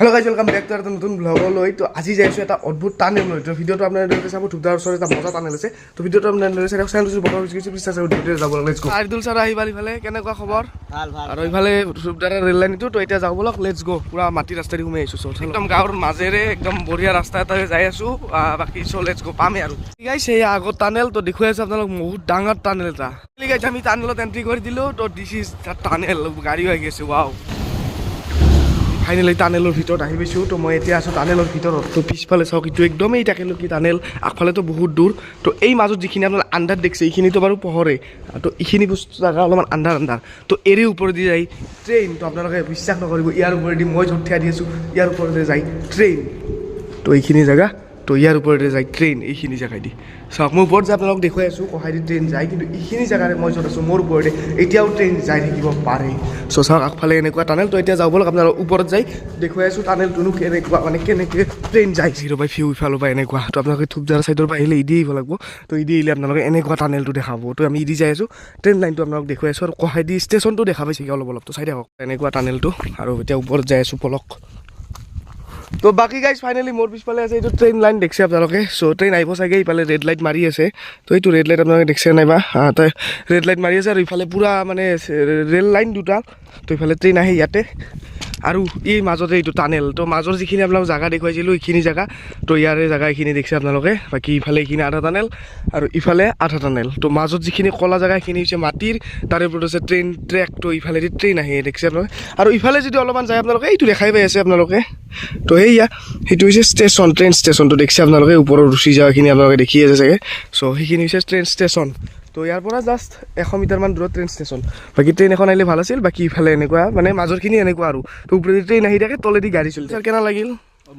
hello guys welcome back to এটা নতুন ব্লগলৈ তো আজি যাইছো এটা অদ্ভুত টানেল লৈ তো ভিডিওটো আপোনালোকে চাব ধুপদাৰ ওচৰত এটা মজা টানেল আছে তো ভিডিওটো আপোনালোকে চাই চেনেলটো বতৰ কিছু পিছা চাই ভিডিওটো যাব লেটস গো আইদুল স্যাৰ আহিবাল ইফালে কেনেকুৱা খবৰ ভাল ভাল আৰু ইফালে ধুপদাৰ ৰেল লাইনটো তো এতিয়া যাও বলক লেটস গো পুৰা মাটি ৰাস্তা দি ঘুমি আইছো সো একদম গাঁৱৰ মাজেৰে একদম বঢ়িয়া ৰাস্তা এটা যাই আছো বাকি সো লেটস গো পামে আৰু গাইস এই আগৰ টানেল তো দেখুৱাই আছে আপোনালোক বহুত ডাঙৰ টানেল এটা গাইস আমি টানেলত এন্ট্ৰি কৰি দিলো তো দিস ইজ দা টানেল গাড়ী হৈ গৈছে ওয়াও ফাইনেলি টানেলৰ ভিতৰত আহি পাইছোঁ তো মই এতিয়া আছোঁ টানেলৰ ভিতৰত তো পিছফালে চাওক এইটো একদমেই তাকেলো কি টানেল আগফালেতো বহুত দূৰ তো এই মাজত যিখিনি আপোনাৰ আন্ধাৰ দেখিছে এইখিনিতো বাৰু পোহৰে তো এইখিনি বস্তু জেগা অলপমান আন্ধাৰ তো এৰি ওপৰেদি যায় ট্ৰেইন তো আপোনালোকে বিশ্বাস নকৰিব ইয়াৰ ওপৰেদি মই য'ত থিয় দি আছোঁ ইয়াৰ ওপৰেদি যায় ট্ৰেইন তো এইখিনি জেগা তো ইয়াৰ ওপৰেদি যায় ট্ৰেইন এইখিনি জেগাইদি চাওক মই ওপৰত যে আপোনালোক দেখুৱাই আছোঁ কহাইদি ট্ৰেইন যায় কিন্তু এইখিনি জেগাৰে মই য'ত আছোঁ মোৰ ওপৰতে এতিয়াও ট্ৰেইন যাই থাকিব পাৰে চ' চাওক আগফালে এনেকুৱা টানেল তো এতিয়া যাব লগ আপোনালোক ওপৰত যাই দেখুৱাই আছোঁ টানেলটোনো কেনেকুৱা মানে কেনেকৈ ট্ৰেইন যায় জিৰ' বাই ভিউ ইফালৰ পৰা এনেকুৱা তো আপোনালোকে থুপদাৰ ছাইডৰ পৰা আহিলে ইদি আহিব লাগিব তো ইদি আহিলে আপোনালোকে এনেকুৱা টানেলটো দেখাব তো আমি ইদি যাই আছোঁ ট্ৰেইন লাইনটো আপোনালোক দেখুৱাই আছোঁ আৰু কহাইদি ষ্টেচনটো দেখা পাইছে অলপ অলপ তো চাই থাকক এনেকুৱা টানেলটো আৰু এতিয়া ওপৰত যাই আছোঁ পলক তো বাকি গাইজ ফাইনেলি মোৰ পিছফালে আছে এইটো ট্ৰেইন লাইন দেখছে আপোনালোকে চ' ট্ৰেইন আহিব চাগে ইফালে ৰেড লাইট মাৰি আছে তো এইটো ৰেড লাইট আপোনালোকে দেখছে নাইবা তো ৰেড লাইট মাৰি আছে আৰু ইফালে পূৰা মানে ৰেল লাইন দুটা তো ইফালে ট্ৰেইন আহে ইয়াতে আৰু এই মাজতে এইটো টানেল তো মাজৰ যিখিনি আপোনালোক জেগা দেখুৱাইছিলোঁ এইখিনি জেগা তো ইয়াৰে জেগা এইখিনি দেখছে আপোনালোকে বাকী ইফালে এইখিনি আধা টানেল আৰু ইফালে আধা টানেল তো মাজত যিখিনি কলা জেগা সেইখিনি হৈছে মাটিৰ তাৰে ওপৰত আছে ট্ৰেইন ট্ৰেক তো ইফালেদি ট্ৰেইন আহে দেখছে আপোনালোকে আৰু ইফালে যদি অলপমান যায় আপোনালোকে এইটো দেখাই পাই আছে আপোনালোকে তো সেয়া সেইটো হৈছে ষ্টেচন ট্ৰেইন ষ্টেচনটো দেখছে আপোনালোকে ওপৰত উঠি যোৱাখিনি আপোনালোকে দেখি আছে চাগে চ' সেইখিনি হৈছে ট্ৰেইন ষ্টেচন তো ইয়াৰ পৰা জাষ্ট 100 মিটাৰমান দূৰত ট্ৰেইন ষ্টেচন বাকী ট্ৰেইন এখন আহিলে ভাল আছিল বাকী ইফালে এনেকুৱা মানে মাজৰখিনি এনেকুৱা আৰু তো ওপৰেদি ট্ৰেইন আহি থাকে তলেদি গাড়ী চলি থাকে কেনে লাগিল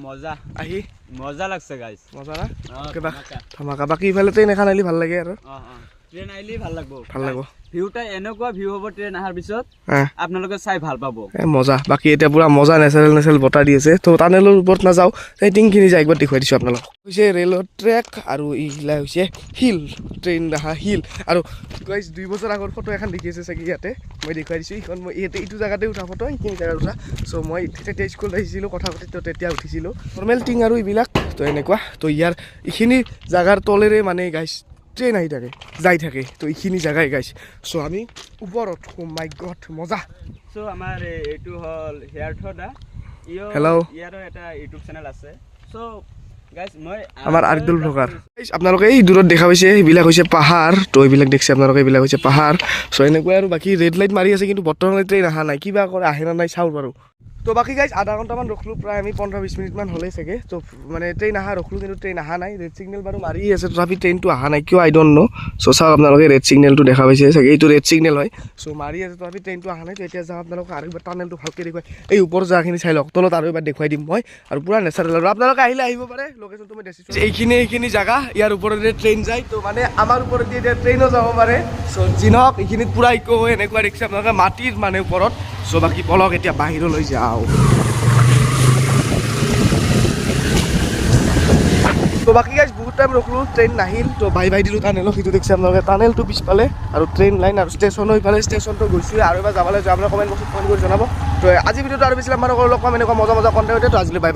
মজা আহি মজা লাগছে গাইস মজা না ধমাকা বাকী ইফালে ট্ৰেইন এখন আহিলে ভাল লাগে আৰু ট্ৰেইন আইলি ভাল লাগব ভিউটা এনেকুৱা ভিউ হ'ব ট্ৰেইন আহাৰ পিছত আপোনালোকে চাই ভাল পাব মজা বাকী এতিয়া পুৰা মজা নেচাৰেল বতাহ দি আছে তো টানেলৰ ওপৰত নাযাওঁ সেই টিংখিনি যায় একবাৰ দেখুৱাই দিছোঁ আপোনালোক হৈছে ৰেলৰ ট্ৰেক আৰু এইগিলা হৈছে হিল ট্ৰেইন দেখা হিল আৰু গাইজ 2 বছৰ আগৰ ফটো এখন দেখি আছে চাগে ইয়াতে মই দেখুৱাই দিছোঁ এইখন মই ইয়াতে এইটো জেগাতে উঠা ফটো এইখিনি জেগাত উঠা চ' মই তেতিয়া স্কুলত আহিছিলোঁ কথা পাতি তো তেতিয়া উঠিছিলোঁ নৰ্মেল টিং আৰু এইবিলাক তো এনেকুৱা তো ইয়াৰ এইখিনি জেগাৰ তলেৰে মানে গাইজ ট্ৰেইন আহি থাকে যাই থাকে তো এইখিনি জেগাই গাইছ চ' আমি ওপৰত মাই গড মজা চ' আমাৰ এইটো হ'ল হেয়াৰ থডা হেল্ল' ইয়াৰো এটা ইউটিউব চেনেল আছে চ' গাইছ মই আমাৰ আৰিদুল ব্লগাৰ আপোনালোকে এই দূৰত দেখা পাইছে এইবিলাক হৈছে পাহাৰ তো এইবিলাক দেখিছে আপোনালোকে এইবিলাক হৈছে পাহাৰ চ' এনেকুৱাই আৰু বাকী ৰেড লাইট মাৰি আছে কিন্তু বৰ্তমানে ট্ৰেইন অহা নাই কিবা কৰে আহে না নাই চাওঁ বাৰু তো বাকী গাইজ আধা ঘণ্টামান ৰখলোঁ প্ৰায় আমি 15-20 মিনিটমান হ'লেই চাগে তো মানে ট্ৰেইন অহা ৰখলোঁ কিন্তু ট্ৰেইন অহা নাই ৰেড ছিগনেল বাৰু মাৰি আছে তথাপি ট্ৰেইনটো অহা নাই কিয় আই ডণ্ট ন' চ' চাওক আপোনালোকে ৰেড ছিগনেলটো দেখা পাইছে চাগে এইটো ৰেড ছিগনেল হয় চ' মাৰি আছে তথাপি ট্ৰেইনটো অহা নাই তো এতিয়া যাওঁ আপোনালোকে আৰু এবাৰ টানেলটো ভালকৈ দেখুৱাই এই ওপৰৰ জেগাখিনি চাই লওক তলত আৰু এবাৰ দেখুৱাই দিম মই আৰু পূৰা নেচাৰেল আৰু আপোনালোকে আহিলে আহিব পাৰে লোকেশ্যনটো মই দেখিছোঁ এইখিনি জেগা ইয়াৰ ওপৰতে ট্ৰেইন যায় তো মানে আমাৰ ওপৰেদি এতিয়া ট্ৰেইনো যাব পাৰে চ' যি নহওক এইখিনিত পূৰা ইকো হৈ এনেকুৱা দেখিছে আপোনালোকে মাটিৰ মানে ওপৰত চ' বাকী পলক এতিয়া বাহিৰলৈ যাওঁ তো বাকী গাইজ বহুত টাইম ৰখলোঁ ট্ৰেইন নাহিল তো বাই দিলোঁ টানেলক সেইটো দেখিছে আপোনালোকে টানেলটো পিছফালে আৰু ট্ৰেইন লাইন আৰু ষ্টেচনো ইফালে ষ্টেচনটো গৈছোঁ আৰু এবাৰ যাবলৈ যোৱা আপোনাৰ কমেণ্ট বক্সত কমেণ্ট কৰি জনাব তো আজি ভিডিঅ'টো আৰু বেছি আমাৰ লগ পাম এনেকুৱা মজা কণ্টেণ্ট তো আজিলৈ বাই